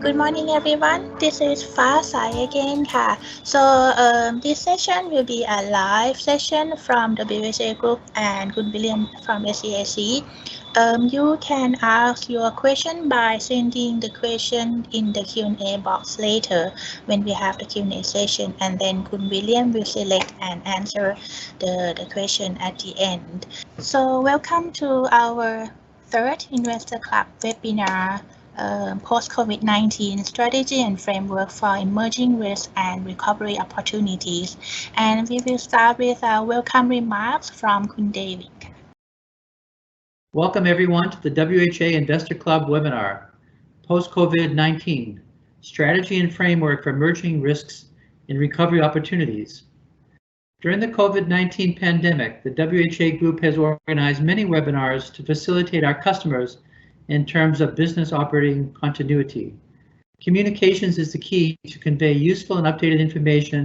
Good morning, everyone. This is ฟ้าใส again ค่ะ So this session will be a live session from the WHA group and Kun William from SEAC. You can ask your question by sending the question in the Q&A box later when we have the Q&A session, and then Kun William will select and answer the question at the end. So welcome to our third Investor Club webinar. Post COVID-19 strategy and framework for emerging risks and recovery opportunities. And we will start with our welcome remarks from Kun David. Welcome everyone to the WHA Investor Club webinar, Post COVID-19 Strategy and Framework for Emerging Risks and Recovery Opportunities. During the COVID-19 pandemic, the WHA group has organized many webinars to facilitate our customers in terms of business operating continuity. Communications is the key to convey useful and updated information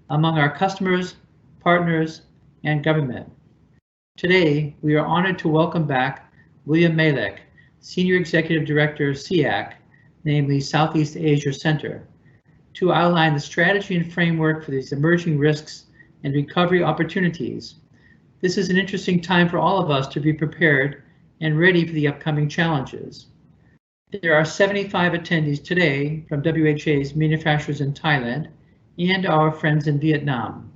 among our customers, partners, and government. Today, we are honored to welcome back William Malek, Senior Executive Director of SEAC, namely Southeast Asia Center, to outline the strategy and framework for these emerging risks and recovery opportunities. This is an interesting time for all of us to be prepared and ready for the upcoming challenges. There are 75 attendees today from WHA's manufacturers in Thailand and our friends in Vietnam.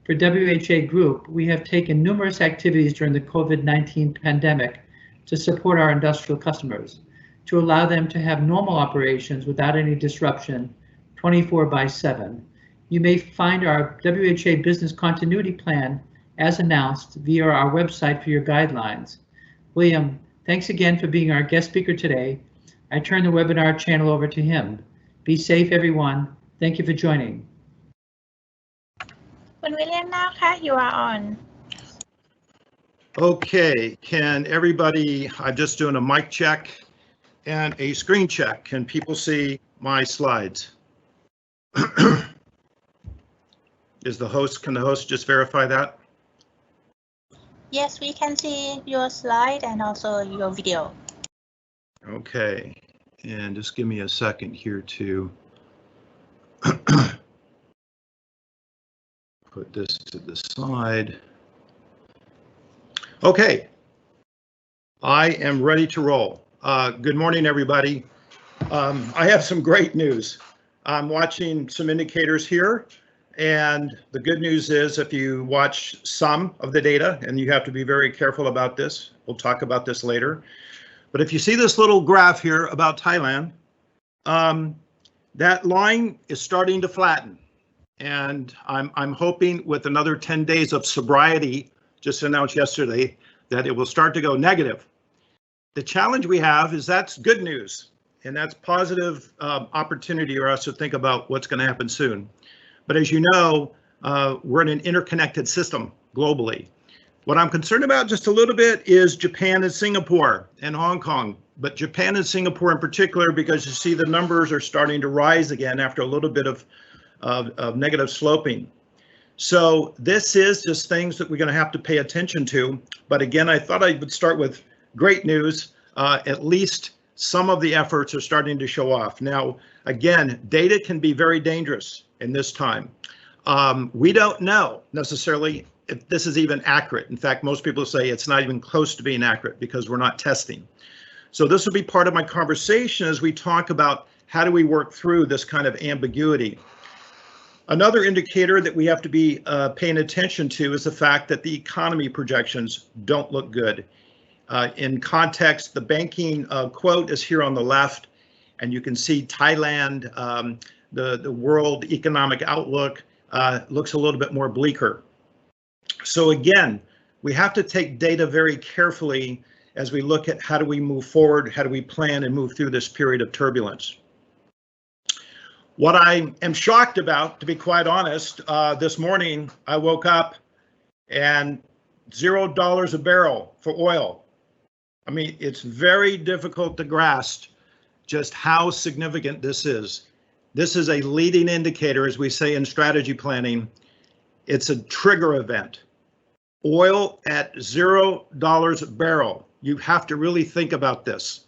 For WHA Group, we have taken numerous activities during the COVID-19 pandemic to support our industrial customers, to allow them to have normal operations without any disruption 24/7. You may find our WHA business continuity plan as announced via our website for your guidelines. William, thanks again for being our guest speaker today. I turn the webinar channel over to him. Be safe, everyone. Thank you for joining. Kun William, now you are on. Okay, can everybody, I'm just doing a mic check and a screen check. Can people see my slides? Can the host just verify that? Yes, we can see your slide and also your video. Okay, and just give me a second here to put this to the side. Okay, I am ready to roll. Good morning, everybody. I have some great news. I'm watching some indicators here. And the good news is if you watch some of the data, and you have to be very careful about this, we'll talk about this later. But if you see this little graph here about Thailand, that line is starting to flatten. And I'm hoping with another 10 days of sobriety, just announced yesterday, that it will start to go negative. The challenge we have is that's good news, and that's positive opportunity for us to think about what's going to happen soon. But as you know, we're in an interconnected system globally. What I'm concerned about just a little bit is Japan and Singapore and Hong Kong, but Japan and Singapore in particular, because you see the numbers are starting to rise again after a little bit of negative sloping. So this is just things that we're going to have to pay attention to. But again, I thought I would start with great news. At least some of the efforts are starting to show off. Now, again, data can be very dangerous in this time. We don't know necessarily if this is even accurate. In fact, most people say it's not even close to being accurate because we're not testing. So this will be part of my conversation as we talk about how do we work through this kind of ambiguity. Another indicator that we have to be paying attention to is the fact that the economy projections don't look good. In context, the banking quote is here on the left, and you can see Thailand, the world economic outlook looks a little bit more bleaker. So again, we have to take data very carefully as we look at how do we move forward, how do we plan and move through this period of turbulence. What I am shocked about, to be quite honest, this morning I woke up and $0 a barrel for oil. I mean, it's very difficult to grasp just how significant this is. This is a leading indicator, as we say in strategy planning. It's a trigger event. Oil at $0 a barrel. You have to really think about this.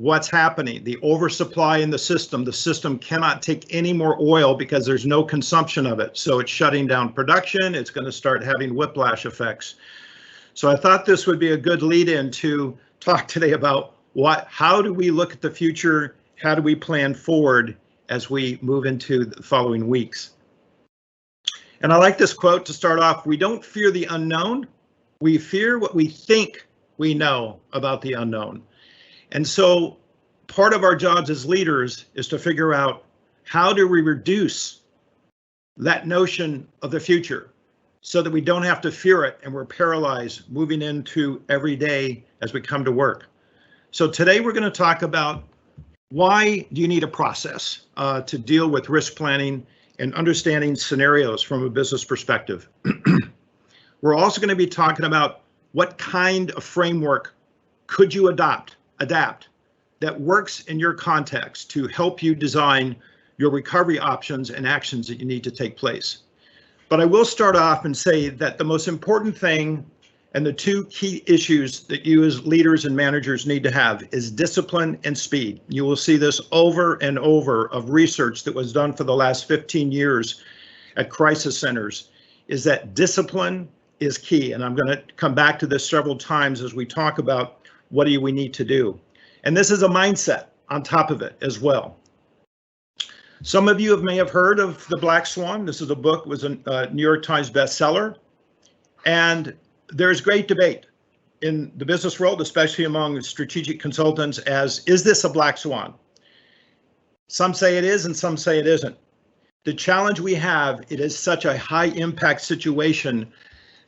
what's happening, the oversupply in the system. The system cannot take any more oil because there's no consumption of it. So it's shutting down production. It's going to start having whiplash effects. So I thought this would be a good lead in to talk today about how do we look at the future? How do we plan forward as we move into the following weeks? And I like this quote to start off. We don't fear the unknown. We fear what we think we know about the unknown. And so part of our jobs as leaders is to figure out how do we reduce that notion of the future so that we don't have to fear it and we're paralyzed moving into every day as we come to work. So today we're going to talk about why do you need a process to deal with risk planning and understanding scenarios from a business perspective. We're also going to be talking about what kind of framework could you adapt that works in your context to help you design your recovery options and actions that you need to take place. But I will start off and say that the most important thing and the two key issues that you as leaders and managers need to have is discipline and speed. You will see this over and over of research that was done for the last 15 years at crisis centers, is that discipline is key. And I'm going to come back to this several times as we talk about what do we need to do. And this is a mindset on top of it as well. Some of you may have heard of the Black Swan. This is a book, was a New York Times bestseller. And there's great debate in the business world, especially among strategic consultants, as is this a black swan? Some say it is and some say it isn't. The challenge we have, it is such a high impact situation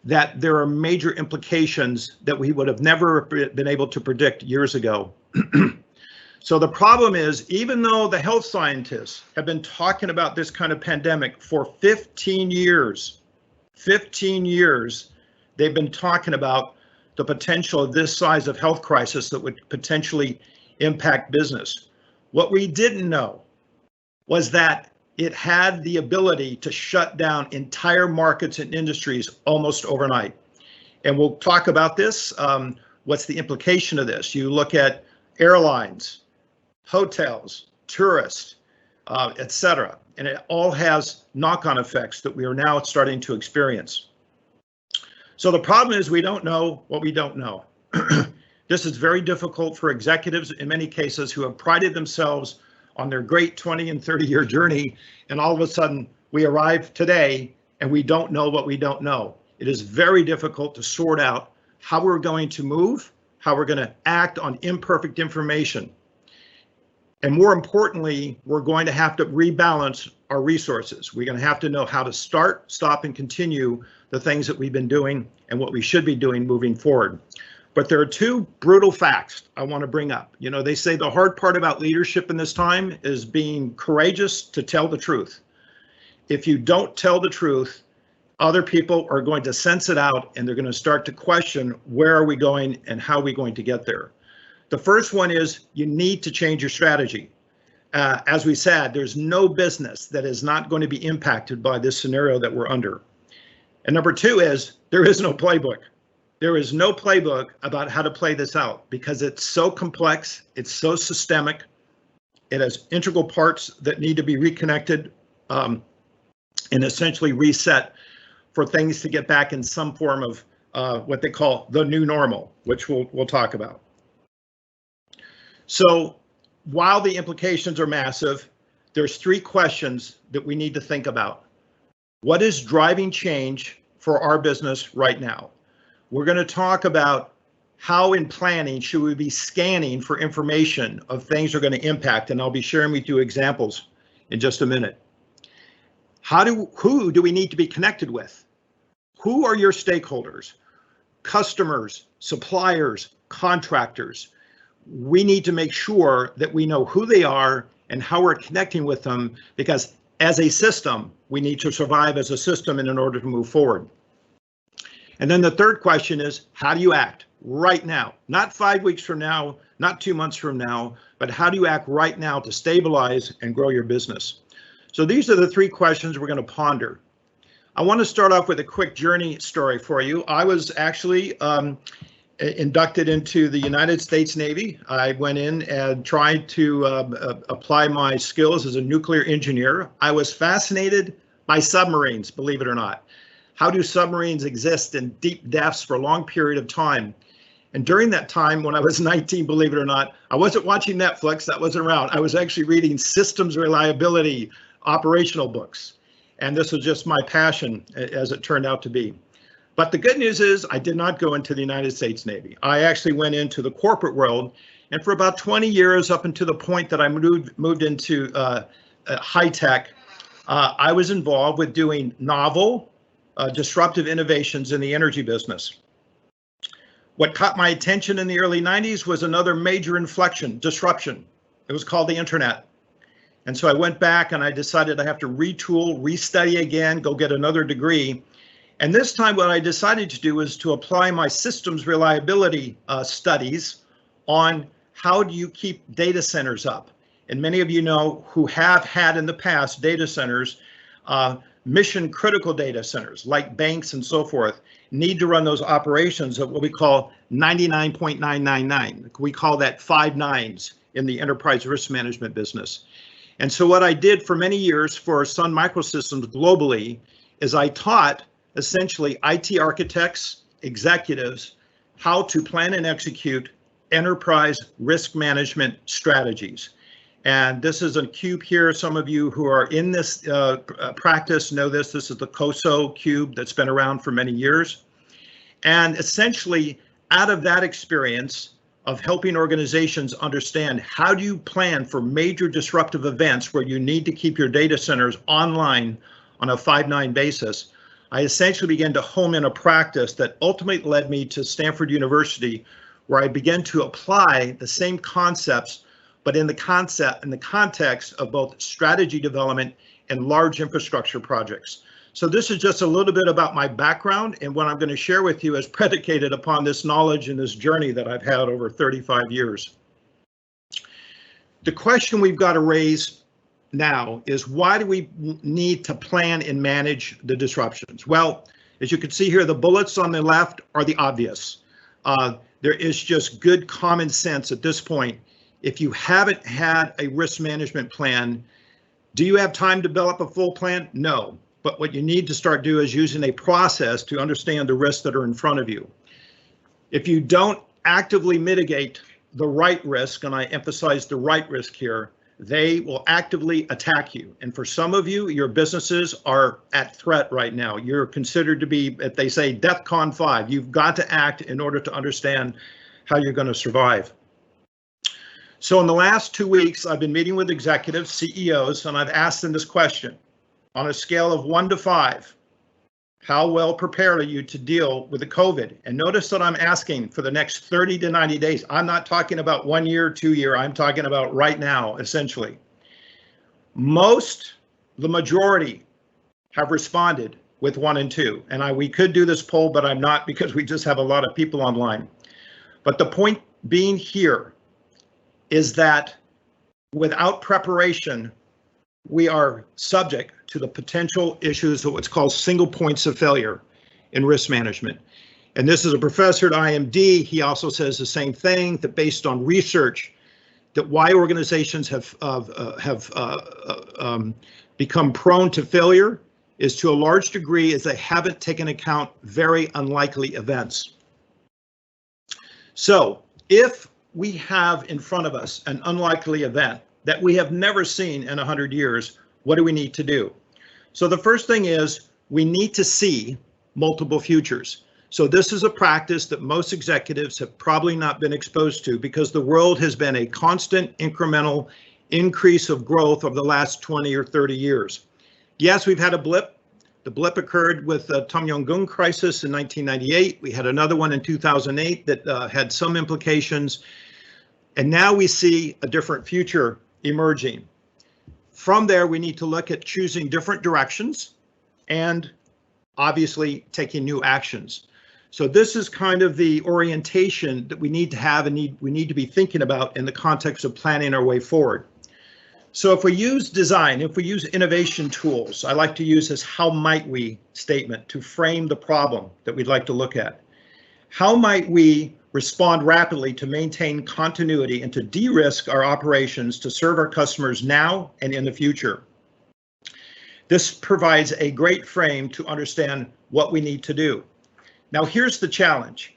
that there are major implications that we would have never been able to predict years ago. So the problem is, even though the health scientists have been talking about this kind of pandemic for 15 years, they've been talking about the potential of this size of health crisis that would potentially impact business. What we didn't know was that it had the ability to shut down entire markets and industries almost overnight. And we'll talk about this. What's the implication of this? You look at airlines, hotels, tourists, etc. And it all has knock-on effects that we are now starting to experience. So the problem is we don't know what we don't know. This is very difficult for executives in many cases who have prided themselves on their great 20 and 30-year journey, and all of a sudden we arrive today and we don't know what we don't know. It is very difficult to sort out how we're going to move, how we're going to act on imperfect information. And more importantly, we're going to have to rebalance our resources. We're going to have to know how to start, stop, and continue the things that we've been doing and what we should be doing moving forward. But there are two brutal facts I want to bring up. You know, they say the hard part about leadership in this time is being courageous to tell the truth. If you don't tell the truth, other people are going to sense it out and they're going to start to question where are we going and how are we going to get there. The first one is you need to change your strategy. As we said, there's no business that is not going to be impacted by this scenario that we're under. And number two is there is no playbook. There is no playbook about how to play this out because it's so complex, it's so systemic, it has integral parts that need to be reconnected and essentially reset for things to get back in some form of what they call the new normal, which we'll talk about. So while the implications are massive, there's three questions that we need to think about. What is driving change for our business right now? We're going to talk about how in planning should we be scanning for information of things that are going to impact, and I'll be sharing with you examples in just a minute. Who do we need to be connected with? Who are your stakeholders? Customers, suppliers, contractors. We need to make sure that we know who they are and how we're connecting with them, because as a system, we need to survive as a system in order to move forward. And then the third question is, how do you act right now? Not 5 weeks from now, not 2 months from now, but how do you act right now to stabilize and grow your business? So these are the three questions we're going to ponder. I want to start off with a quick journey story for you. I was actually inducted into the United States Navy. I went in and tried to apply my skills as a nuclear engineer. I was fascinated by submarines, believe it or not. How do submarines exist in deep depths for a long period of time? And during that time, when I was 19, believe it or not, I wasn't watching Netflix, that wasn't around. I was actually reading systems reliability, operational books. And this was just my passion, as it turned out to be. But the good news is I did not go into the United States Navy. I actually went into the corporate world. And for about 20 years, up until the point that I moved into high tech, I was involved with doing novel, disruptive innovations in the energy business. What caught my attention in the early 90s was another major inflection, disruption. It was called the internet. And so I went back and I decided I have to retool, restudy again, go get another degree. And this time what I decided to do was to apply my systems reliability studies on how do you keep data centers up. And many of you know who have had in the past data centers, mission critical data centers like banks and so forth, need to run those operations at what we call 99.999. We call that 5 nines in the enterprise risk management business. And so what I did for many years for Sun Microsystems globally is I taught essentially IT architects, executives, how to plan and execute enterprise risk management strategies. And this is a cube here. Some of you who are in this practice know this. This is the COSO cube that's been around for many years. And essentially, out of that experience of helping organizations understand how do you plan for major disruptive events where you need to keep your data centers online on a 5-9 basis, I essentially began to home in a practice that ultimately led me to Stanford University, where I began to apply the same concepts, but in the context of both strategy development and large infrastructure projects. So this is just a little bit about my background, and what I'm going to share with you is predicated upon this knowledge and this journey that I've had over 35 years. The question we've got to raise now is, why do we need to plan and manage the disruptions? Well, as you can see here, the bullets on the left are the obvious. There is just good common sense at this point. If you haven't had a risk management plan, do you have time to develop a full plan? No. But what you need to start doing is using a process to understand the risks that are in front of you. If you don't actively mitigate the right risk, and I emphasize the right risk here, they will actively attack you. And for some of you, your businesses are at threat right now. You're considered to be, if they say, DEFCON 5. You've got to act in order to understand how you're going to survive. So in the last 2 weeks, I've been meeting with executives, CEOs, and I've asked them this question. On a scale of 1 to 5, how well prepared are you to deal with the COVID? And notice that I'm asking for the next 30 to 90 days. I'm not talking about 1 year, 2 year. I'm talking about right now, essentially. The majority have responded with 1 and 2. And we could do this poll, but I'm not, because we just have a lot of people online. But the point being here is that without preparation, we are subject to the potential issues of what's called single points of failure in risk management. And this is a professor at IMD. He also says the same thing, that based on research, that why organizations have become prone to failure is to a large degree is they haven't taken account very unlikely events. So if we have in front of us an unlikely event that we have never seen in 100 years, what do we need to do? So the first thing is we need to see multiple futures. So this is a practice that most executives have probably not been exposed to, because the world has been a constant incremental increase of growth over the last 20 or 30 years. Yes, we've had a blip. The blip occurred with the Tom Yong-gung crisis in 1998. We had another one in 2008 that had some implications. And now we see a different future emerging. From there, we need to look at choosing different directions and obviously taking new actions. So this is kind of the orientation that we need to have and we need to be thinking about in the context of planning our way forward. So if we use design, if we use innovation tools, I like to use this how might we statement to frame the problem that we'd like to look at. How might we respond rapidly to maintain continuity and to de-risk our operations to serve our customers now and in the future. This provides a great frame to understand what we need to do. Now, here's the challenge.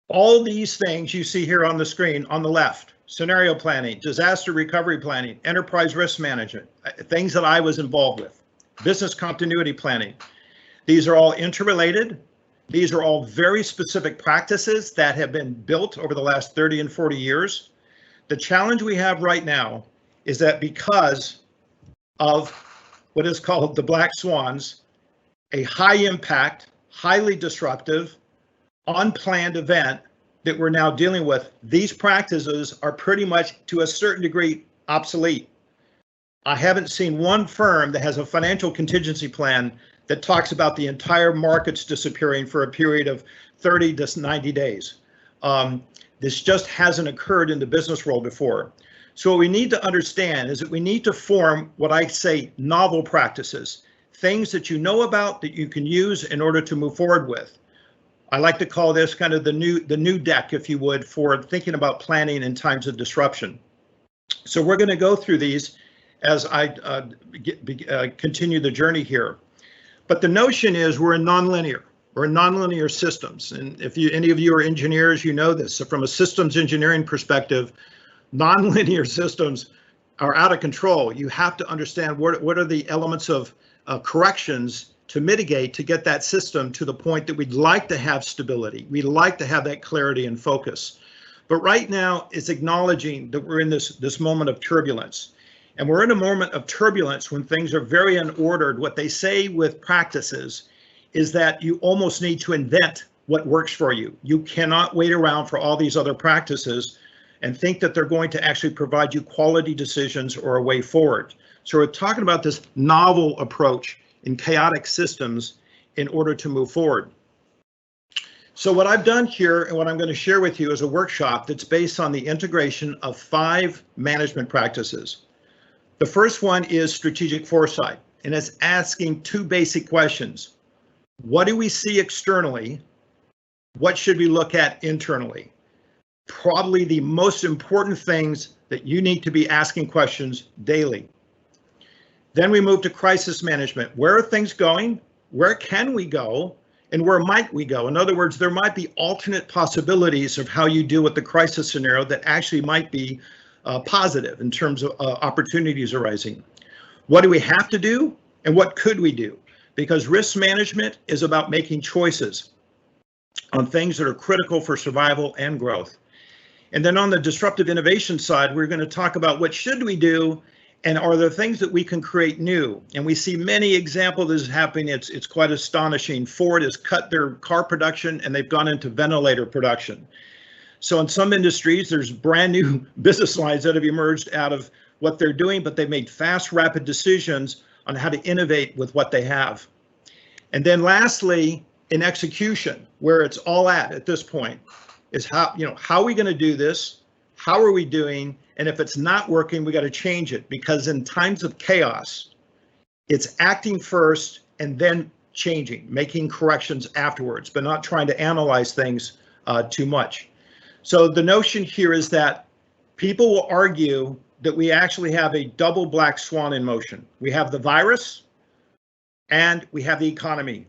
All these things you see here on the screen on the left, scenario planning, disaster recovery planning, enterprise risk management, things that I was involved with, business continuity planning. These are all interrelated. These are all very specific practices that have been built over the last 30 and 40 years. The challenge we have right now is that because of what is called the Black Swans, a high impact, highly disruptive, unplanned event that we're now dealing with, these practices are pretty much to a certain degree obsolete. I haven't seen one firm that has a financial contingency plan that talks about the entire markets disappearing for a period of 30 to 90 days. This just hasn't occurred in the business world before. So what we need to understand is that we need to form what I say novel practices, things that you know about that you can use in order to move forward with. I like to call this kind of the new deck, if you would, for thinking about planning in times of disruption. So we're going to go through these as I continue the journey here. But the notion is we're in nonlinear. We're in nonlinear systems. And if any of you are engineers, you know this. So from a systems engineering perspective, nonlinear systems are out of control. You have to understand what are the elements of corrections to mitigate to get that system to the point that we'd like to have stability. We'd like to have that clarity and focus. But right now it's acknowledging that we're in this moment of turbulence. And we're in a moment of turbulence when things are very unordered. What they say with practices is that you almost need to invent what works for you. You cannot wait around for all these other practices and think that they're going to actually provide you quality decisions or a way forward. So we're talking about this novel approach in chaotic systems in order to move forward. So what I've done here and what I'm going to share with you is a workshop that's based on the integration of 5 management practices. The first one is strategic foresight, and it's asking 2 basic questions. What do we see externally? What should we look at internally? Probably the most important things that you need to be asking questions daily. Then we move to crisis management. Where are things going? Where can we go? And where might we go? In other words, there might be alternate possibilities of how you deal with the crisis scenario that actually might be positive in terms of opportunities arising. What do we have to do? And what could we do? Because risk management is about making choices on things that are critical for survival and growth. And then on the disruptive innovation side, we're going to talk about what should we do and are there things that we can create new? And we see many examples of this happening. It's quite astonishing. Ford has cut their car production and they've gone into ventilator production. So in some industries, there's brand new business lines that have emerged out of what they're doing, but they've made fast, rapid decisions on how to innovate with what they have. And then lastly, in execution, where it's all at this point, is how are we going to do this? How are we doing? And if it's not working, we got to change it, because in times of chaos, it's acting first and then changing, making corrections afterwards, but not trying to analyze things too much. So the notion here is that people will argue that we actually have a double black swan in motion. We have the virus and we have the economy.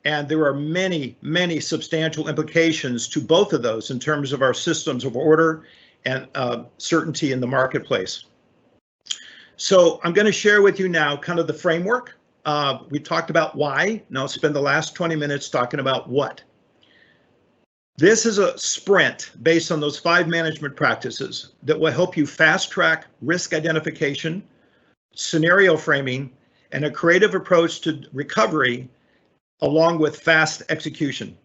And there are many, many substantial implications to both of those in terms of our systems of order and certainty in the marketplace. So I'm going to share with you now kind of the framework. We talked about why. Now I'll spend the last 20 minutes talking about what. This is a sprint based on those 5 management practices that will help you fast track risk identification, scenario framing, and a creative approach to recovery, along with fast execution.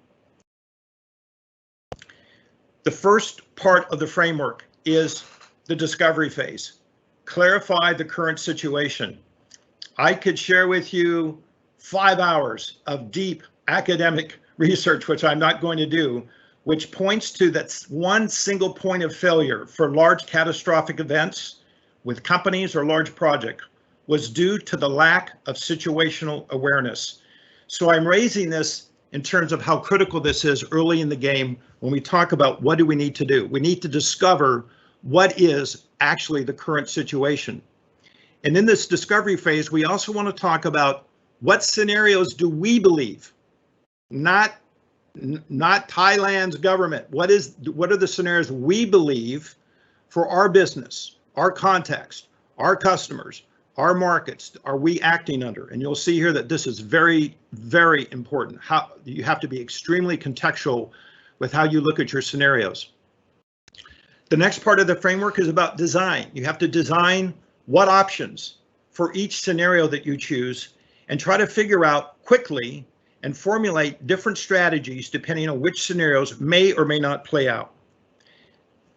The first part of the framework is the discovery phase. Clarify the current situation. I could share with you 5 hours of deep academic research, which I'm not going to do, which points to that one single point of failure for large catastrophic events with companies or large projects was due to the lack of situational awareness. So I'm raising this in terms of how critical this is early in the game when we talk about what do we need to do. We need to discover what is actually the current situation. And in this discovery phase, we also want to talk about what scenarios do we believe, not Thailand's government. What are the scenarios we believe for our business, our context, our customers, our markets are we acting under? And you'll see here that this is very, very important. How you have to be extremely contextual with how you look at your scenarios. The next part of the framework is about design. You have to design what options for each scenario that you choose and try to figure out quickly and formulate different strategies depending on which scenarios may or may not play out.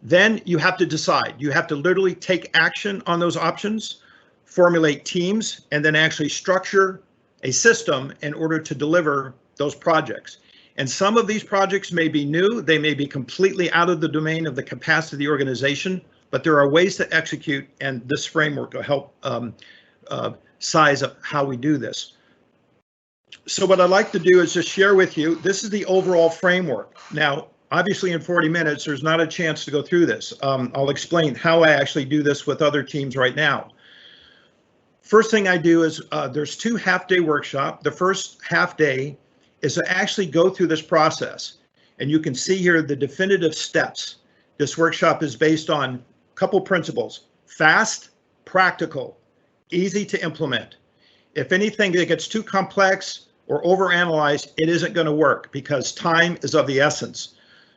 Then you have to decide. You have to literally take action on those options, formulate teams, and then actually structure a system in order to deliver those projects. And some of these projects may be new, they may be completely out of the domain of the capacity of the organization, but there are ways to execute, and this framework will help size up how we do this. So what I'd like to do is just share with you, this is the overall framework. Now, obviously in 40 minutes, there's not a chance to go through this. I'll explain how I actually do this with other teams right now. First thing I do is there's 2 half-day workshops. The first half day is to actually go through this process. And you can see here the definitive steps. This workshop is based on a couple principles: fast, practical, easy to implement. If anything that gets too complex or overanalyzed, it isn't going to work because time is of the essence.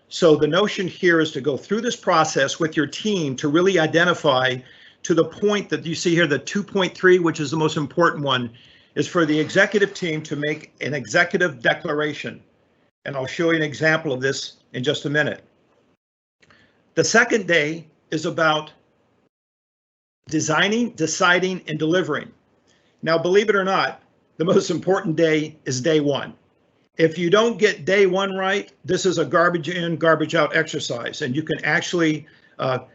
So the notion here is to go through this process with your team to really identify to the point that you see here, the 2.3, which is the most important one, is for the executive team to make an executive declaration. And I'll show you an example of this in just a minute. The second day is about designing, deciding, and delivering. Now, believe it or not, the most important day is day 1. If you don't get day 1 right, this is a garbage in, garbage out exercise, and you can actually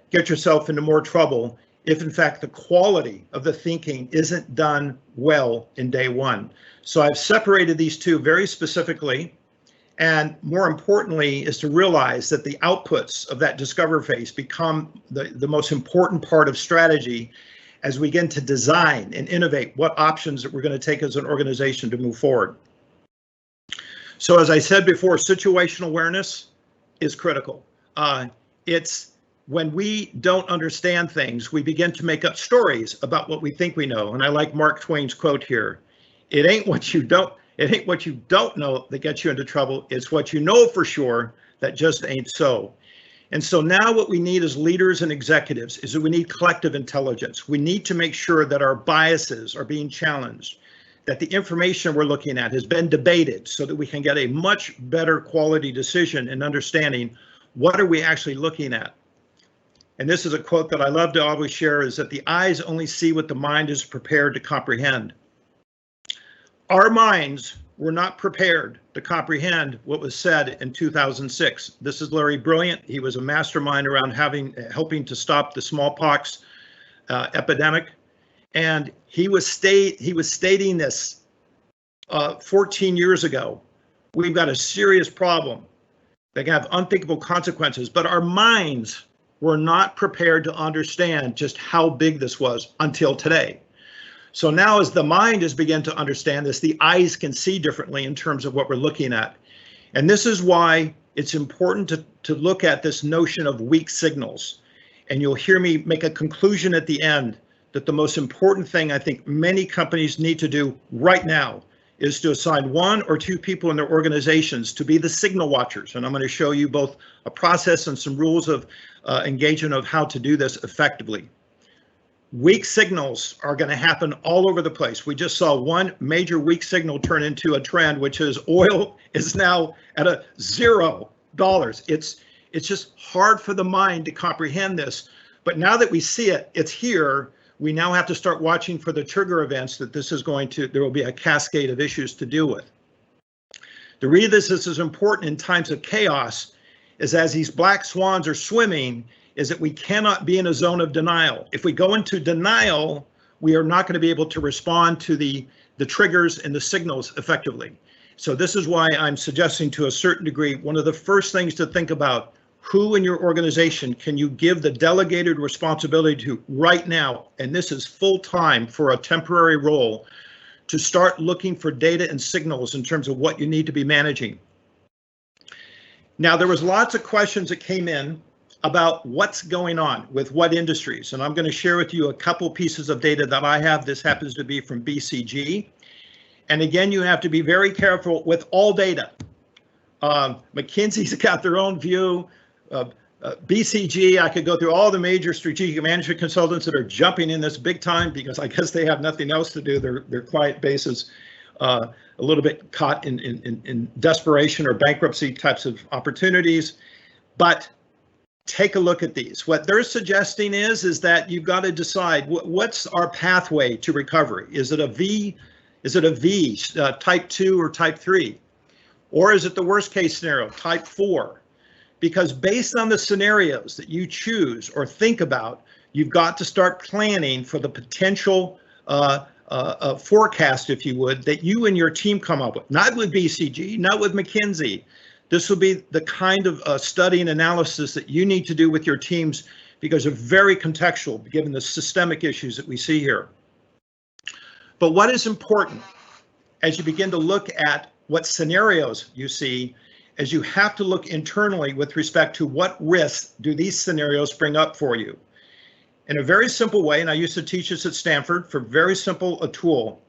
get yourself into more trouble if in fact the quality of the thinking isn't done well in day 1. So I've separated these two very specifically, and more importantly is to realize that the outputs of that discover phase become the most important part of strategy as we begin to design and innovate what options that we're going to take as an organization to move forward. So as I said before, situational awareness is critical. It's when we don't understand things, we begin to make up stories about what we think we know. And I like Mark Twain's quote here: it ain't what you don't know that gets you into trouble. It's what you know for sure that just ain't so. And so now what we need as leaders and executives is that we need collective intelligence. We need to make sure that our biases are being challenged, that the information we're looking at has been debated so that we can get a much better quality decision and understanding what are we actually looking at. And this is a quote that I love to always share, is that the eyes only see what the mind is prepared to comprehend. Our minds were not prepared to comprehend what was said in 2006. This is Larry Brilliant. He was a mastermind around helping to stop the smallpox epidemic. And he was stating this 14 years ago. We've got a serious problem that can have unthinkable consequences, but our minds were not prepared to understand just how big this was until today. So now as the mind has begun to understand this, the eyes can see differently in terms of what we're looking at. And this is why it's important to look at this notion of weak signals. And you'll hear me make a conclusion at the end that the most important thing I think many companies need to do right now is to assign 1 or 2 people in their organizations to be the signal watchers. And I'm going to show you both a process and some rules of engagement of how to do this effectively. Weak signals are going to happen all over the place. We just saw one major weak signal turn into a trend, which is oil is now at $0. It's just hard for the mind to comprehend this. But now that we see it, it's here. We now have to start watching for the trigger events that there will be a cascade of issues to deal with. The reason this is important in times of chaos is as these black swans are swimming, is that we cannot be in a zone of denial. If we go into denial, we are not going to be able to respond to the triggers and the signals effectively. So this is why I'm suggesting to a certain degree, one of the first things to think about, who in your organization can you give the delegated responsibility to right now, and this is full time for a temporary role, to start looking for data and signals in terms of what you need to be managing. Now, there was lots of questions that came in about what's going on with what industries, and I'm going to share with you a couple pieces of data that I have. This happens to be from BCG. And again, you have to be very careful with all data. McKinsey's got their own view. BCG, I could go through all the major strategic management consultants that are jumping in this big time because I guess they have nothing else to do. Their client base is a little bit caught in desperation or bankruptcy types of opportunities. But take a look at these. What they're suggesting is that you've got to decide what's our pathway to recovery. Is it a V? Is it a V, type 2 or type 3? Or is it the worst case scenario, type 4? Because based on the scenarios that you choose or think about, you've got to start planning for the potential forecast, if you would, that you and your team come up with. Not with BCG, not with McKinsey. This will be the kind of study and analysis that you need to do with your teams because they're very contextual given the systemic issues that we see here. But what is important as you begin to look at what scenarios you see is you have to look internally with respect to what risks do these scenarios bring up for you. In a very simple way, and I used to teach this at Stanford for very simple a tool,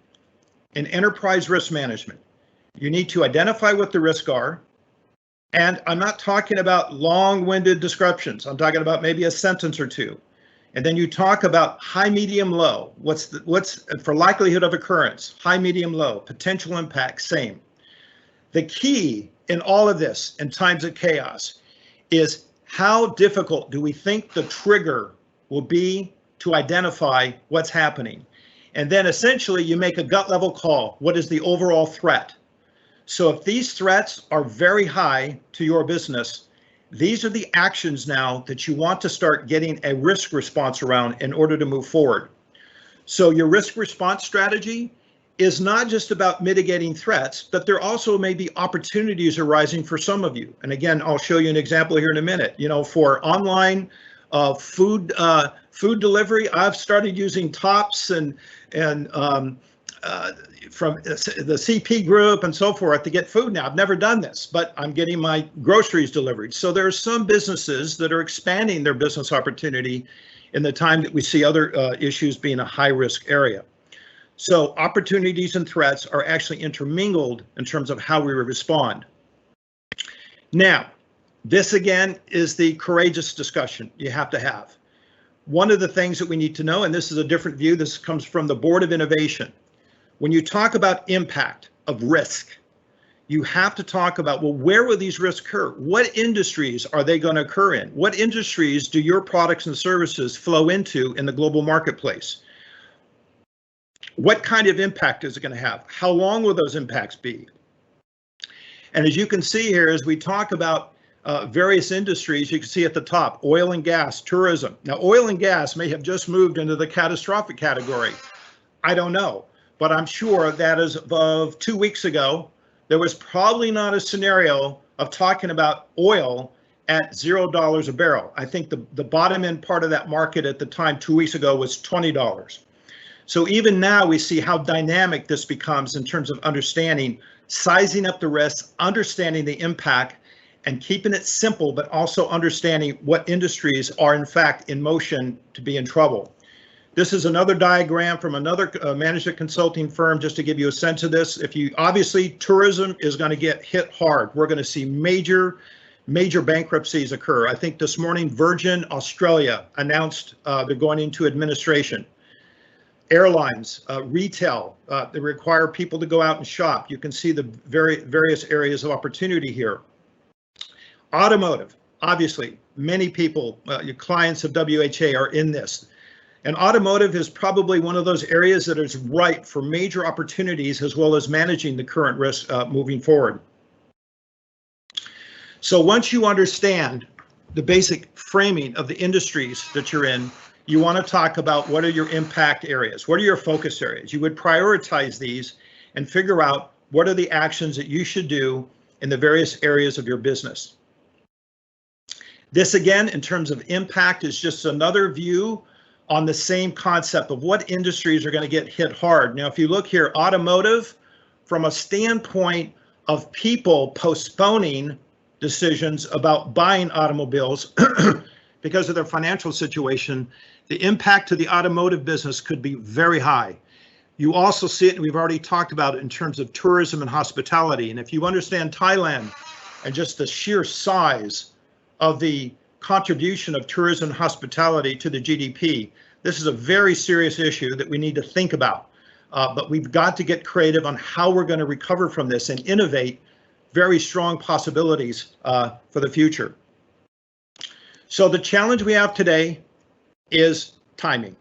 in enterprise risk management, you need to identify what the risks are. And I'm not talking about long-winded descriptions. I'm talking about maybe a sentence or two. And then you talk about high, medium, low. What's for likelihood of occurrence? High, medium, low. Potential impact, same. The key in all of this in times of chaos is how difficult do we think the trigger will be to identify what's happening? And then essentially you make a gut level call. What is the overall threat? So if these threats are very high to your business, these are the actions now that you want to start getting a risk response around in order to move forward. So your risk response strategy is not just about mitigating threats, but there also may be opportunities arising for some of you. And again, I'll show you an example here in a minute. You know, for online food delivery, I've started using TOPS and from the CP group and so forth to get food now. I've never done this, but I'm getting my groceries delivered. So there are some businesses that are expanding their business opportunity in the time that we see other issues being a high risk area. So opportunities and threats are actually intermingled in terms of how we respond. Now, this again is the courageous discussion you have to have. One of the things that we need to know, and this is a different view, this comes from the Board of Innovation. When you talk about impact of risk, you have to talk about, well, where will these risks occur? What industries are they going to occur in? What industries do your products and services flow into in the global marketplace? What kind of impact is it going to have? How long will those impacts be? And as you can see here, as we talk about various industries, you can see at the top, oil and gas, tourism. Now, oil and gas may have just moved into the catastrophic category. I don't know. But I'm sure that as of 2 weeks ago, there was probably not a scenario of talking about oil at $0 a barrel. I think the bottom end part of that market at the time 2 weeks ago was $20. So even now we see how dynamic this becomes in terms of understanding, sizing up the risks, understanding the impact, and keeping it simple, but also understanding what industries are in fact in motion to be in trouble. This is another diagram from another management consulting firm, just to give you a sense of this. Obviously, tourism is going to get hit hard. We're going to see major bankruptcies occur. I think this morning, Virgin Australia announced they're going into administration. Airlines, retail, they require people to go out and shop. You can see the various areas of opportunity here. Automotive, obviously, many people, your clients of WHA are in this. And automotive is probably one of those areas that is ripe for major opportunities as well as managing the current risk moving forward. So once you understand the basic framing of the industries that you're in, you want to talk about what are your impact areas, what are your focus areas. You would prioritize these and figure out what are the actions that you should do in the various areas of your business. This again, in terms of impact, is just another view on the same concept of what industries are going to get hit hard. Now, if you look here, automotive, from a standpoint of people postponing decisions about buying automobiles because of their financial situation, the impact to the automotive business could be very high. You also see it, and we've already talked about it in terms of tourism and hospitality. And if you understand Thailand and just the sheer size of the contribution of tourism and hospitality to the GDP, this is a very serious issue that we need to think about. But we've got to get creative on how we're going to recover from this and innovate very strong possibilities for the future. So the challenge we have today is timing.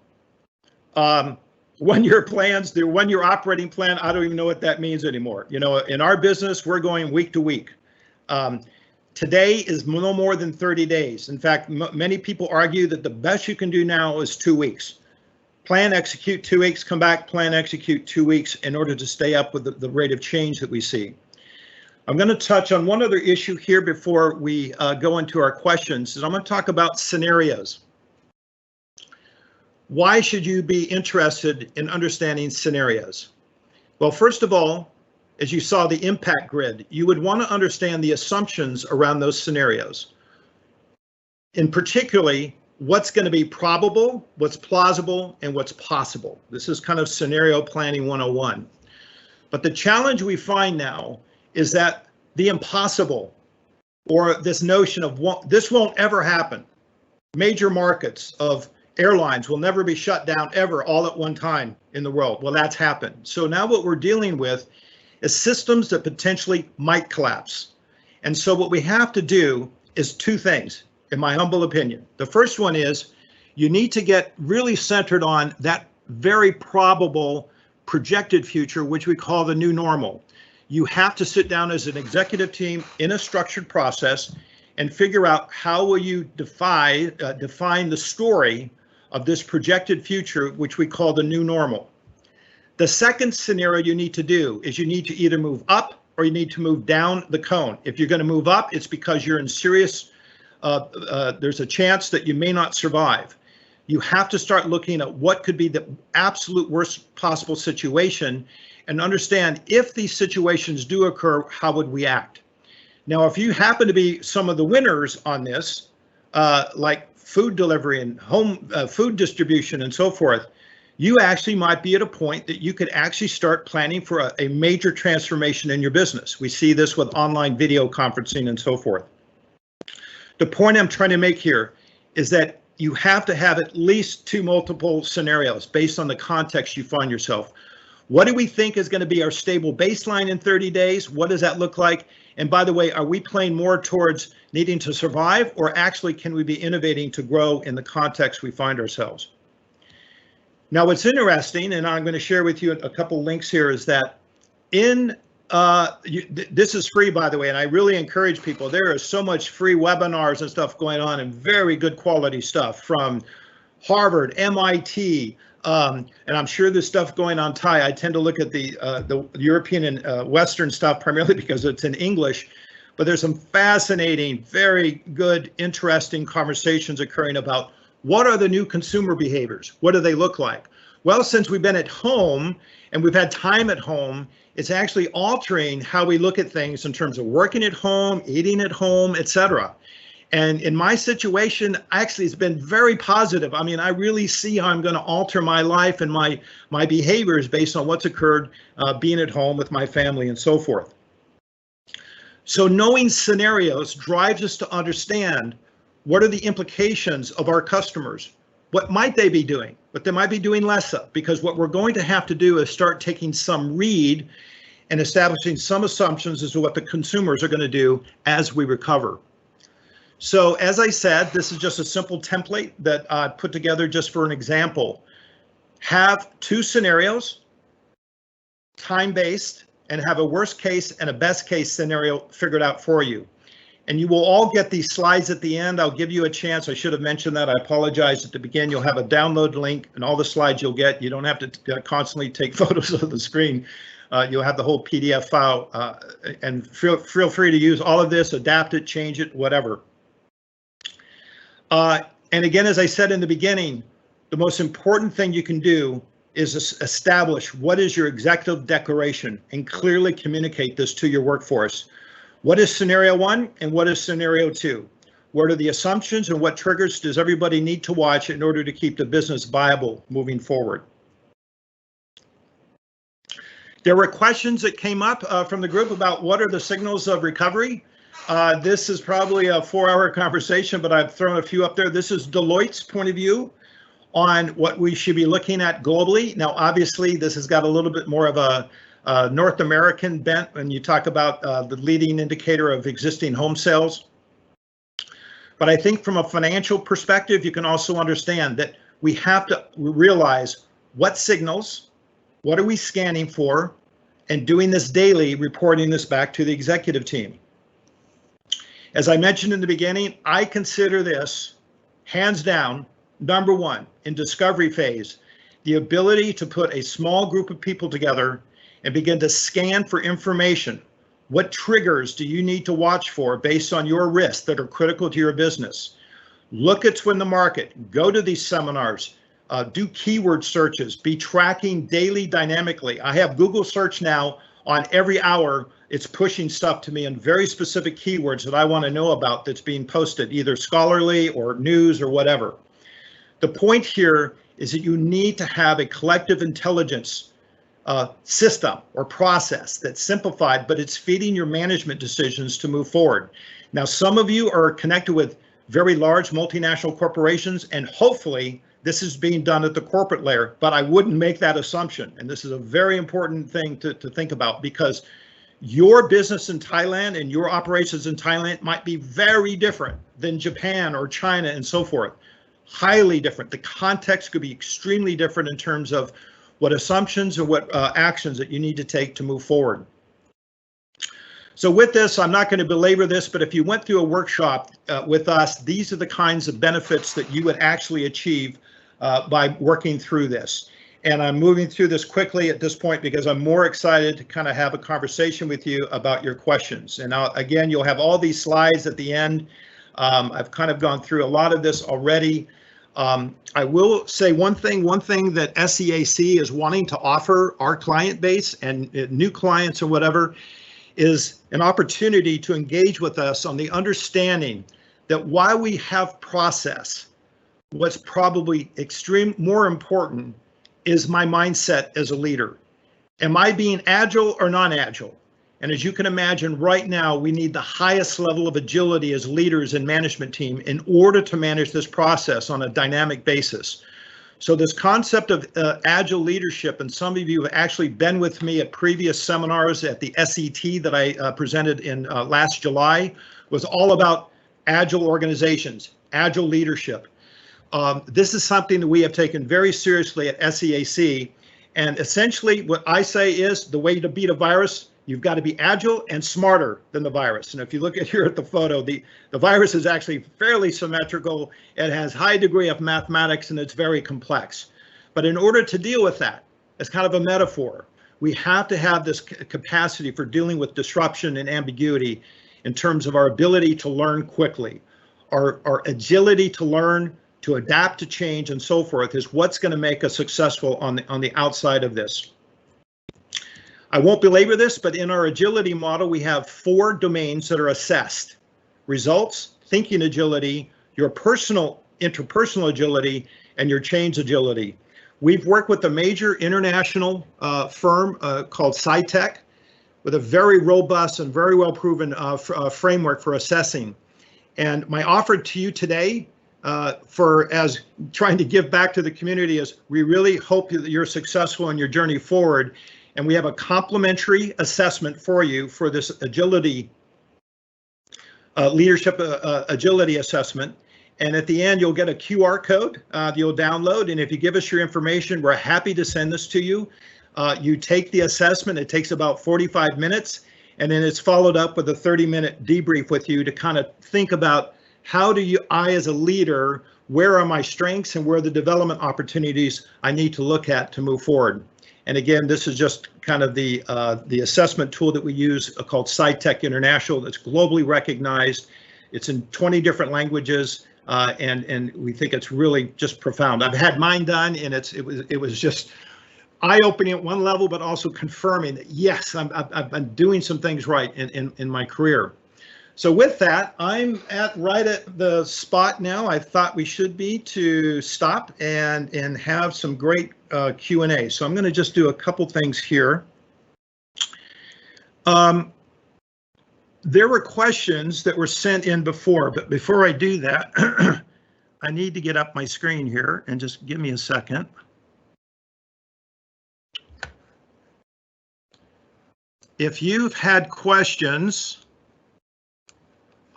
1 year plans, the 1 year operating plan, I don't even know what that means anymore. You know, in our business, we're going week to week. Today is no more than 30 days. In fact, many people argue that the best you can do now is 2 weeks. Plan, execute 2 weeks, come back, plan, execute 2 weeks in order to stay up with the rate of change that we see. I'm going to touch on one other issue here before we go into our questions. I'm going to talk about scenarios. Why should you be interested in understanding scenarios? Well, first of all, as you saw the impact grid, you would want to understand the assumptions around those scenarios. In particularly, what's going to be probable, what's plausible, and what's possible. This is kind of scenario planning 101. But the challenge we find now is that the impossible, or this notion of this won't ever happen. Major markets of airlines will never be shut down ever all at one time in the world. Well, that's happened. So now what we're dealing with is systems that potentially might collapse. And so what we have to do is two things, in my humble opinion. The first one is you need to get really centered on that very probable projected future, which we call the new normal. You have to sit down as an executive team in a structured process and figure out how will you define the story of this projected future, which we call the new normal. The second scenario you need to do is you need to either move up or you need to move down the cone. If you're going to move up, it's because you're in serious, there's a chance that you may not survive. You have to start looking at what could be the absolute worst possible situation and understand if these situations do occur, how would we act? Now, if you happen to be some of the winners on this, like food delivery and home food distribution and so forth, you actually might be at a point that you could actually start planning for a major transformation in your business. We see this with online video conferencing and so forth. The point I'm trying to make here is that you have to have at least two multiple scenarios based on the context you find yourself. What do we think is going to be our stable baseline in 30 days? What does that look like? And by the way, are we playing more towards needing to survive, or actually can we be innovating to grow in the context we find ourselves? Now, what's interesting, and I'm going to share with you a couple links here, is that this is free, by the way, and I really encourage people. There is so much free webinars and stuff going on, and very good quality stuff from Harvard, MIT, and I'm sure there's stuff going on Thai. I tend to look at the European and Western stuff primarily because it's in English, but there's some fascinating, very good, interesting conversations occurring about what are the new consumer behaviors? What do they look like? Well, since we've been at home and we've had time at home, it's actually altering how we look at things in terms of working at home, eating at home, etc. And in my situation, actually, it's been very positive. I mean, I really see how I'm going to alter my life and my behaviors based on what's occurred being at home with my family and so forth. So knowing scenarios drives us to understand what are the implications of our customers. What might they be doing? What they might be doing less of, because what we're going to have to do is start taking some read and establishing some assumptions as to what the consumers are going to do as we recover. So as I said, this is just a simple template that I put together just for an example. Have two scenarios, time-based, and have a worst case and a best case scenario figured out for you. And you will all get these slides at the end. I'll give you a chance. I should have mentioned that. I apologize at the beginning. You'll have a download link and all the slides you'll get. You don't have to constantly take photos of the screen. You'll have the whole PDF file, and feel free to use all of this, adapt it, change it, whatever. And again, as I said in the beginning, the most important thing you can do is establish what is your executive declaration and clearly communicate this to your workforce. What is scenario 1 and what is scenario 2? What are the assumptions and what triggers does everybody need to watch in order to keep the business viable moving forward? There were questions that came up from the group about what are the signals of recovery. This is probably a 4-hour conversation, but I've thrown a few up there. This is Deloitte's point of view on what we should be looking at globally. Now, obviously, this has got a little bit more of a North American bent when you talk about the leading indicator of existing home sales. But I think from a financial perspective, you can also understand that we have to realize what signals, what are we scanning for, and doing this daily, reporting this back to the executive team. As I mentioned in the beginning, I consider this, hands down, number 1 in discovery phase, the ability to put a small group of people together and begin to scan for information. What triggers do you need to watch for based on your risks that are critical to your business? Look at Twin the Market, go to these seminars, do keyword searches, be tracking daily dynamically. I have Google search now on every hour. It's pushing stuff to me in very specific keywords that I want to know about that's being posted, either scholarly or news or whatever. The point here is that you need to have a collective intelligence system or process that's simplified, but it's feeding your management decisions to move forward. Now, some of you are connected with very large multinational corporations, and hopefully this is being done at the corporate layer, but I wouldn't make that assumption. And this is a very important thing to think about, because your business in Thailand and your operations in Thailand might be very different than Japan or China and so forth. Highly different. The context could be extremely different in terms of what assumptions or what actions that you need to take to move forward. So with this, I'm not going to belabor this, but if you went through a workshop with us, these are the kinds of benefits that you would actually achieve by working through this. And I'm moving through this quickly at this point because I'm more excited to kind of have a conversation with you about your questions. And again, you'll have all these slides at the end. I've kind of gone through a lot of this already. I will say one thing that SEAC is wanting to offer our client base and new clients or whatever is an opportunity to engage with us on the understanding that while we have process, what's probably more important is my mindset as a leader. Am I being agile or non-agile? And as you can imagine, right now, we need the highest level of agility as leaders and management team in order to manage this process on a dynamic basis. So this concept of agile leadership, and some of you have actually been with me at previous seminars at the SET that I presented in last July, was all about agile organizations, agile leadership. This is something that we have taken very seriously at SEAC. And essentially what I say is the way to beat a virus, you've got to be agile and smarter than the virus. And if you look at here at the photo, the virus is actually fairly symmetrical. It has high degree of mathematics and it's very complex. But in order to deal with that, as kind of a metaphor, we have to have this capacity for dealing with disruption and ambiguity in terms of our ability to learn quickly. Our agility to learn, to adapt to change and so forth is what's going to make us successful on the outside of this. I won't belabor this, but in our agility model, we have 4 domains that are assessed: results, thinking agility, your interpersonal agility, and your change agility. We've worked with a major international firm called PSYTECH with a very robust and very well proven framework for assessing. And my offer to you today as trying to give back to the community is we really hope that you're successful in your journey forward. And we have a complimentary assessment for you for this agility, leadership agility assessment. And at the end, you'll get a QR code you'll download. And if you give us your information, we're happy to send this to you. You take the assessment. It takes about 45 minutes. And then it's followed up with a 30-minute debrief with you to kind of think about how do I as a leader, where are my strengths and where are the development opportunities I need to look at to move forward. And again, this is just kind of the assessment tool that we use called PSYTECH International that's globally recognized. It's in 20 different languages, and we think it's really just profound. I've had mine done, and it was just eye-opening at one level, but also confirming that yes, I've been doing some things right in my career. So with that, I'm right at the spot now I thought we should be to stop and have some great Q&A. So I'm going to just do a couple things here. There were questions that were sent in before, but before I do that, I need to get up my screen here and just give me a second. If you've had questions,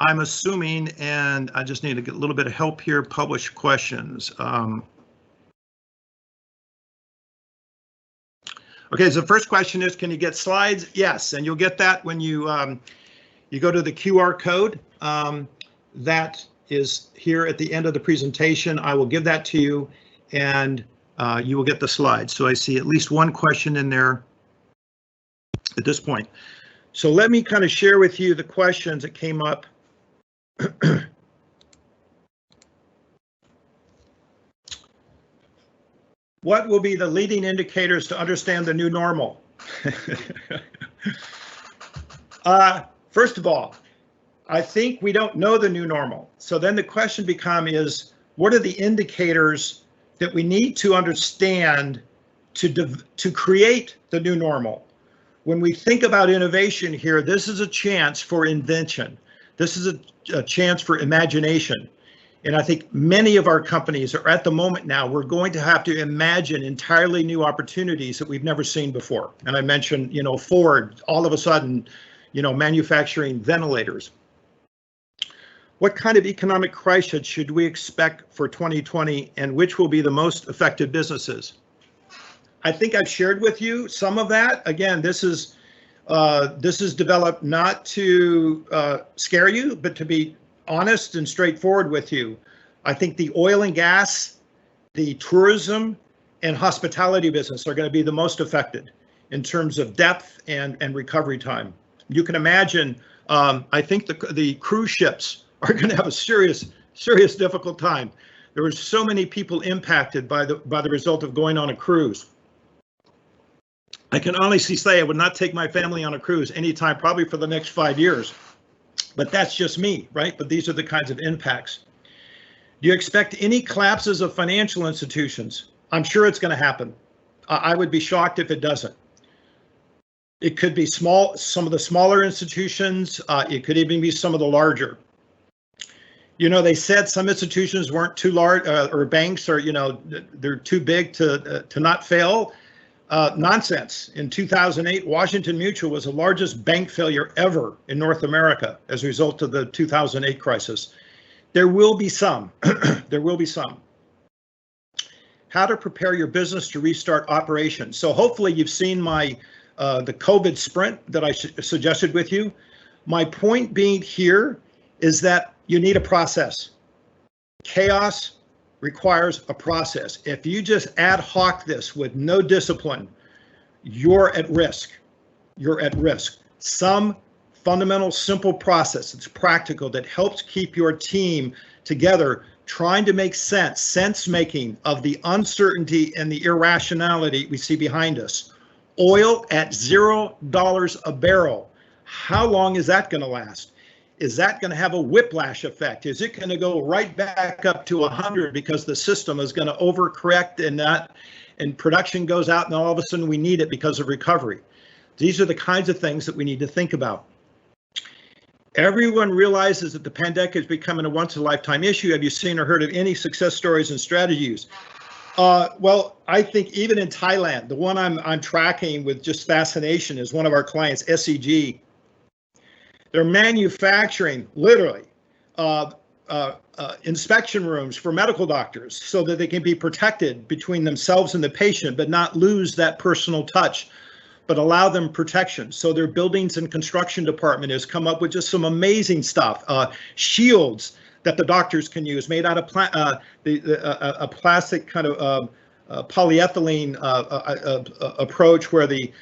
I'm assuming, and I just need to get a little bit of help here, publish questions. Okay, so the first question is, can you get slides? Yes, and you'll get that when you you go to the QR code. That is here at the end of the presentation. I will give that to you, and you will get the slides. So I see at least one question in there at this point. So let me kind of share with you the questions that came up. What will be the leading indicators to understand the new normal? First of all, I think we don't know the new normal. So then the question becomes what are the indicators that we need to understand to create the new normal? When we think about innovation here, this is a chance for invention. This is a chance for imagination. And I think many of our companies are at the moment now, we're going to have to imagine entirely new opportunities that we've never seen before. And I mentioned, Ford, all of a sudden, manufacturing ventilators. What kind of economic crisis should we expect for 2020, and which will be the most affected businesses? I think I've shared with you some of that. Again, this is developed not to scare you, but to be honest and straightforward with you. I think the oil and gas, the tourism, and hospitality business are going to be the most affected in terms of depth and recovery time. You can imagine, I think the cruise ships are going to have a serious difficult time. There were so many people impacted by the result of going on a cruise. I can honestly say I would not take my family on a cruise anytime, probably for the next 5 years. But that's just me, right? But these are the kinds of impacts. Do you expect any collapses of financial institutions? I'm sure it's going to happen. I would be shocked if it doesn't. It could be some of the smaller institutions. It could even be some of the larger. They said some institutions weren't too large, or banks are, they're too big to not fail. Nonsense. In 2008, Washington Mutual was the largest bank failure ever in North America as a result of the 2008 crisis. There will be some. There will be some. How to prepare your business to restart operations. So hopefully you've seen my the COVID sprint that I suggested with you. My point being here is that you need a process. Chaos requires a process. If you just ad hoc this with no discipline, you're at risk. You're at risk. Some fundamental, simple process that's practical that helps keep your team together, trying to make sense making of the uncertainty and the irrationality we see behind us. Oil at $0 a barrel. How long is that going to last? Is that going to have a whiplash effect? Is it going to go right back up to 100 because the system is going to overcorrect and production goes out and all of a sudden we need it because of recovery? These are the kinds of things that we need to think about. Everyone realizes that the pandemic is becoming a once-in-a-lifetime issue. Have you seen or heard of any success stories and strategies? Well, I think even in Thailand, the one I'm tracking with just fascination is one of our clients, SEAC. They're manufacturing, literally, inspection rooms for medical doctors so that they can be protected between themselves and the patient, but not lose that personal touch but allow them protection. So their buildings and construction department has come up with just some amazing stuff. Shields that the doctors can use, made out of a plastic kind of polyethylene approach, where the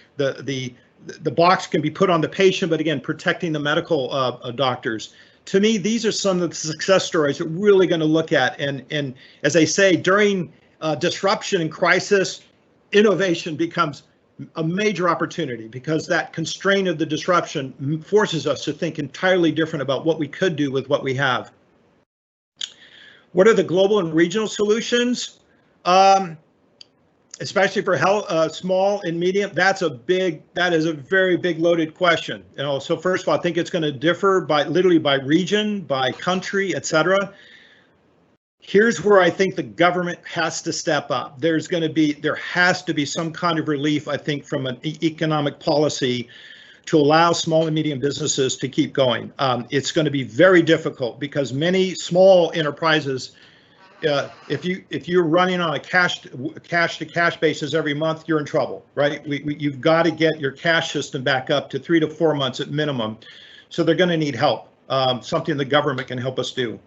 box can be put on the patient, but again, protecting the medical doctors. To me, these are some of the success stories that we're really going to look at. And as I say, during disruption and crisis, innovation becomes a major opportunity, because that constraint of the disruption forces us to think entirely different about what we could do with what we have. What are the global and regional solutions? Especially for health, small and medium, that is a very big loaded question. You know, so first of all, I think it's going to differ literally by region, by country, etc. Here's where I think the government has to step up. There has to be some kind of relief, I think, from an economic policy to allow small and medium businesses to keep going. It's going to be very difficult, because many small enterprises, if you're running on a cash to cash basis every month, you're in trouble, right? You've got to get your cash system back up to 3 to 4 months at minimum. So they're going to need help, something the government can help us do.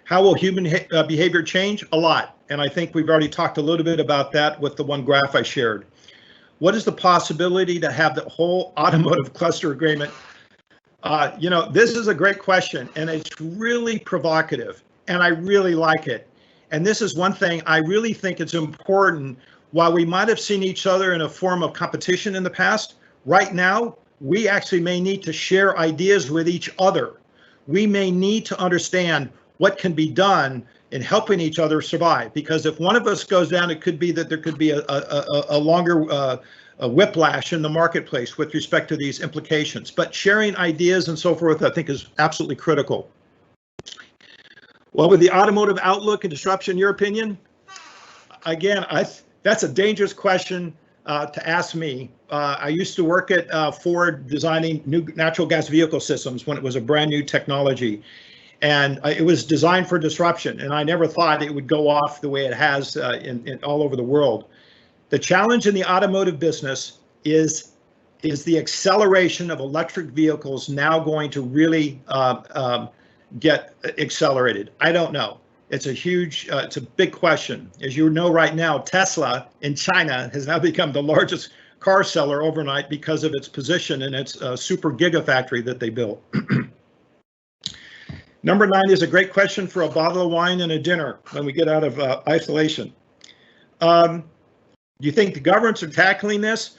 How will human behavior change? A lot. And I think we've already talked a little bit about that with the one graph I shared. What is the possibility to have the whole automotive cluster agreement? You know, this is a great question, and it's really provocative, and I really like it. And this is one thing I really think it's important. While we might have seen each other in a form of competition in the past, right now, we actually may need to share ideas with each other. We may need to understand what can be done in helping each other survive. Because if one of us goes down, it could be that there could be a longer a whiplash in the marketplace with respect to these implications. But sharing ideas and so forth, I think, is absolutely critical. Well, with the automotive outlook and disruption, your opinion? Again, that's a dangerous question to ask me. I used to work at Ford designing new natural gas vehicle systems when it was a brand new technology. And it was designed for disruption, and I never thought it would go off the way it has in all over the world. The challenge in the automotive business is the acceleration of electric vehicles now going to really get accelerated? I don't know. It's a big question. As you know, right now, Tesla in China has now become the largest car seller overnight because of its position in its super gigafactory that they built. Number 9 is a great question for a bottle of wine and a dinner when we get out of isolation. Do you think the governments are tackling this?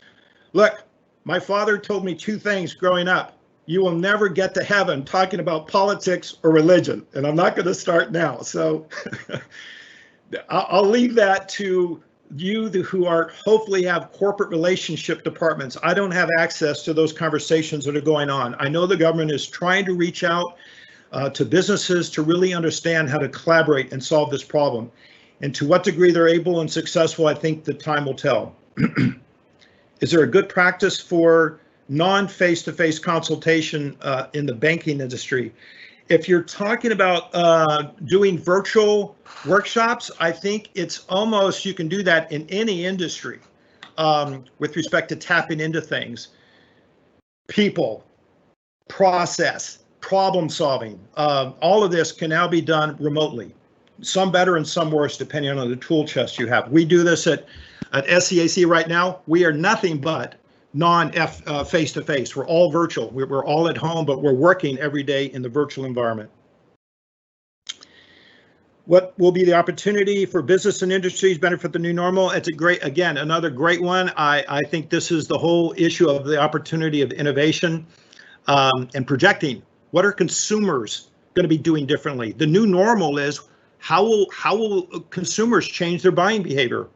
Look, my father told me 2 things growing up. You will never get to heaven talking about politics or religion, and I'm not going to start now. So I'll leave that to you who are hopefully have corporate relationship departments. I don't have access to those conversations that are going on. I know the government is trying to reach out to businesses to really understand how to collaborate and solve this problem. And to what degree they're able and successful, I think the time will tell. Is there a good practice for non-face-to-face consultation in the banking industry? If you're talking about doing virtual workshops, I think it's almost, you can do that in any industry with respect to tapping into things. People, process, problem solving, all of this can now be done remotely. Some better and some worse, depending on the tool chest you have. We do this at SEAC right now. We are nothing but non-face-to-face. We're all virtual. We're all at home, but we're working every day in the virtual environment. What will be the opportunity for business and industries benefit the new normal? It's another great one. I think this is the whole issue of the opportunity of innovation and projecting. What are consumers going to be doing differently? The new normal is how will consumers change their buying behavior?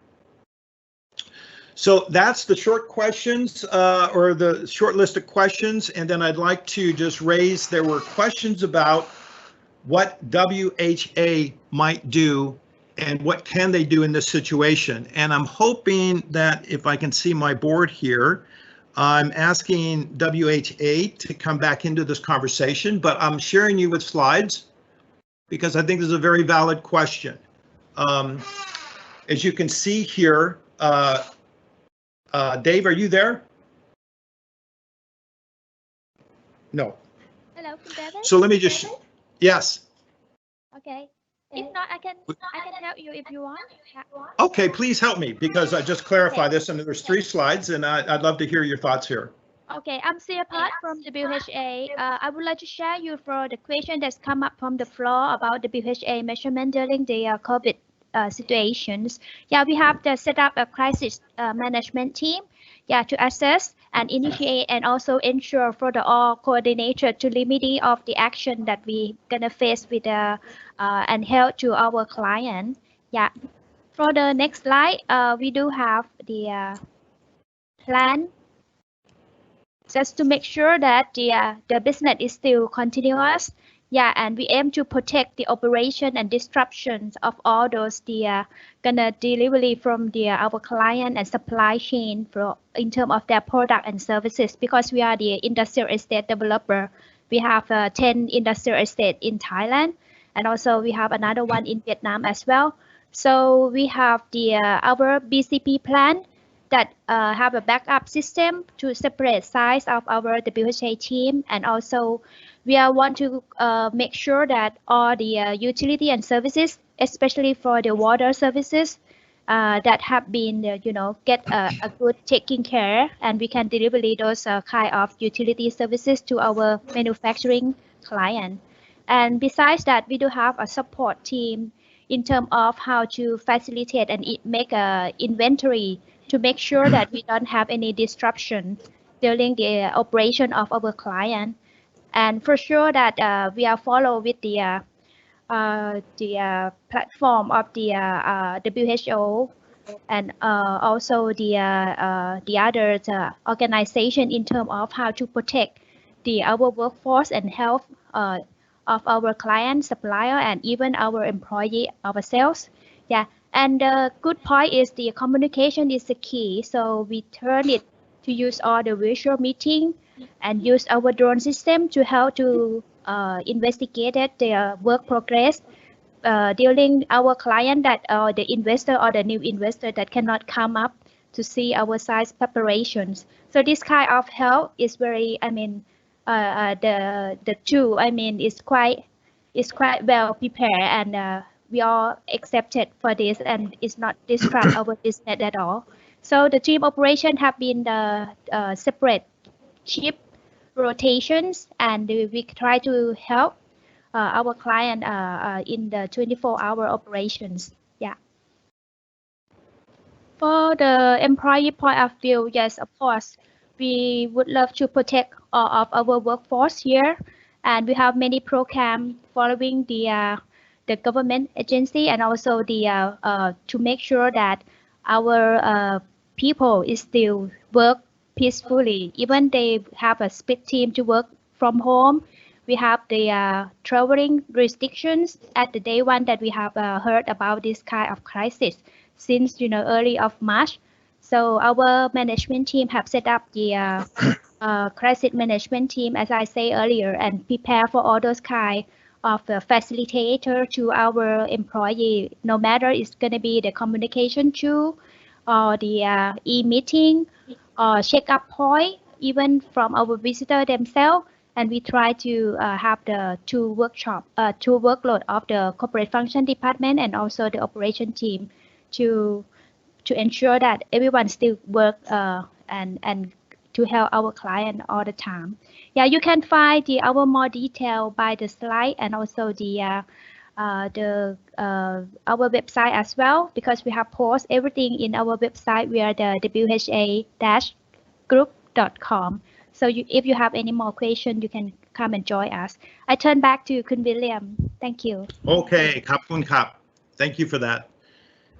So that's the short questions or the short list of questions. And then I'd like to just raise, there were questions about what WHA might do and what can they do in this situation. And I'm hoping that if I can see my board here, I'm asking WHA to come back into this conversation, but I'm sharing you with slides because I think this is a very valid question. As you can see here, Dave, are you there? No. Hello, Kun David. So let me just, yes. Okay. If not, I can help you if you want. Okay, please help me because I just clarify this and there's 3 slides and I'd love to hear your thoughts here. Okay, I'm Sia Pat from WHA. I would like to share you for the question that's come up from the floor about the WHA measurement during the COVID situations. Yeah, we have to set up a crisis management team, yeah, to assess and initiate and also ensure for the all coordinator to remedy of the action that we gonna face with and help to our client. Yeah, for the next slide, we do have the plan just to make sure that the business is still continuous. Yeah, and we aim to protect the operation and disruptions of all those gonna delivery from our client and supply chain for in terms of their product and services, because we are the industrial estate developer. We have 10 industrial estate in Thailand, and also we have another one in Vietnam as well. So we have our BCP plan that have a backup system to separate size of our WHA team, and also we want to make sure that all the utility and services, especially for the water services, that have been get a good taking care, and we can deliver those kind of utility services to our manufacturing client. And besides that, we do have a support team in terms of how to facilitate and make a inventory to make sure that we don't have any disruption during the operation of our client. And for sure that we are follow with the platform of the WHO and also the other organization in terms of how to protect our workforce and health of our client, supplier, and even our employee ourselves. Yeah. And the good point is the communication is the key. So we turn it to use all the virtual meeting and use our drone system to help to investigate their work progress during our client that the investor or the new investor that cannot come up to see our size preparations. So this kind of help is very, I mean, the tool, I mean, is quite well prepared, and we all accepted for this, and it's not disrupt our business at all. So the team operation have been separate shift rotations, and we try to help our client in the 24-hour operations. Yeah. For the employee point of view, yes, of course, we would love to protect all of our workforce here, and we have many programs following the government agency, and also to make sure that our people is still work peacefully. Even they have a split team to work from home. We have the traveling restrictions at the day one that we have heard about this kind of crisis since early of March. So our management team have set up the crisis management team, as I say earlier, and prepare for all those kind of facilitator to our employee, no matter it's going to be the communication tool or the e-meeting or check-up point, even from our visitor themselves. And we try to have the two workload of the corporate function department and also the operation team to ensure that everyone still work and to help our client all the time. Yeah, you can find our more detail by the slide and also our website as well, because we have post everything in our website via the wha-group.com. So if you have any more questions, you can come and join us. I turn back to Kun William. Thank you. Okay, Khap Kun Khap. Thank you for that.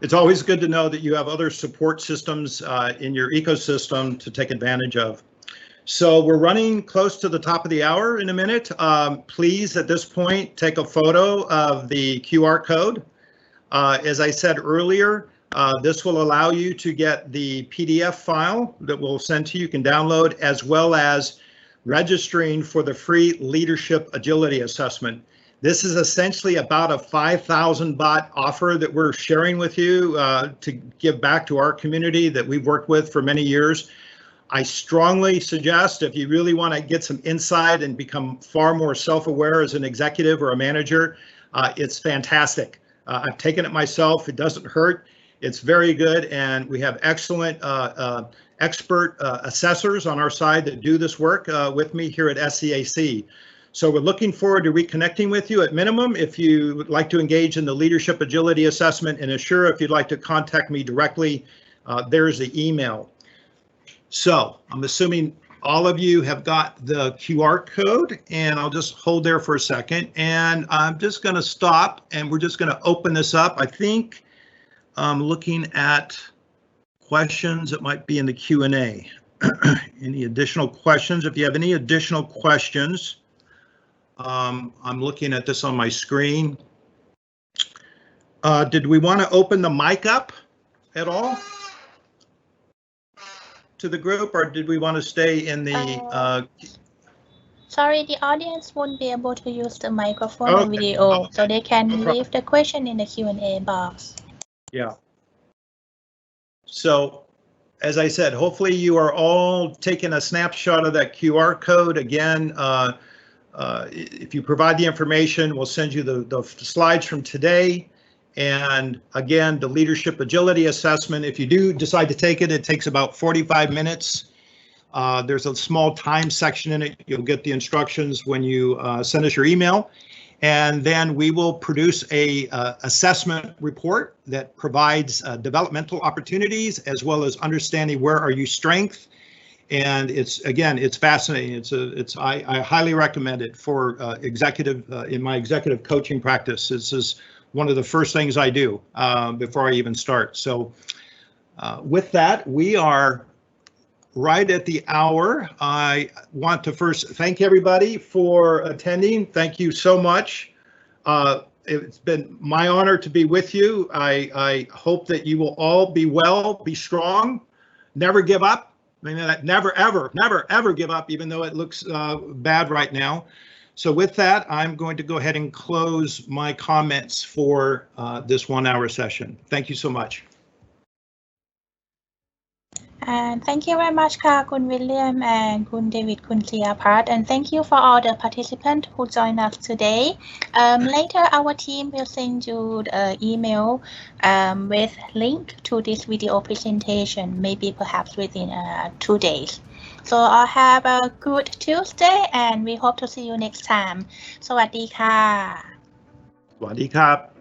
It's always good to know that you have other support systems in your ecosystem to take advantage of. So we're running close to the top of the hour in a minute. Please, at this point, take a photo of the QR code. As I said earlier, this will allow you to get the PDF file that we'll send to you. You can download, as well as registering for the free leadership agility assessment. This is essentially about a 5,000 baht offer that we're sharing with you to give back to our community that we've worked with for many years. I strongly suggest if you really want to get some insight and become far more self-aware as an executive or a manager, it's fantastic. I've taken it myself. It doesn't hurt. It's very good, and we have excellent expert assessors on our side that do this work with me here at SEAC. So we're looking forward to reconnecting with you. At minimum, if you would like to engage in the leadership agility assessment, and assure if you'd like to contact me directly, there's the email. So I'm assuming all of you have got the QR code, and I'll just hold there for a second, and I'm just going to stop, and we're just going to open this up. I think I'm looking at questions that might be in the Q&A. Any additional questions? If you have any additional questions, I'm looking at this on my screen. Did we want to open the mic up at all to the group, or did we want to stay in the Sorry, the audience won't be able to use the microphone and video, so they can leave the question in the Q&A box. Yeah. So, as I said, hopefully you are all taking a snapshot of that QR code. Again, if you provide the information, we'll send you the slides from today. And again, the leadership agility assessment, if you do decide to take it, it takes about 45 minutes. There's a small time section in it. You'll get the instructions when you send us your email. And then we will produce a assessment report that provides developmental opportunities as well as understanding where are you strength. And it's fascinating. I highly recommend it for executive in my executive coaching practice. This is one of the first things I do before I even start. So with that, we are right at the hour. I want to first thank everybody for attending. Thank you so much. It's been my honor to be with you. I hope that you will all be well, be strong, never give up. I mean, never, ever give up, even though it looks bad right now. So with that, I'm going to go ahead and close my comments for this 1 hour session. Thank you so much. And thank you very much, Kun William and Kun David, Kun Siapat, and thank you for all the participants who joined us today. Later, our team will send you the email with link to this video presentation, maybe perhaps within 2 days. So I'll have a good Tuesday, and we hope to see you next time. สวัสดีค่ะ สวัสดีครับ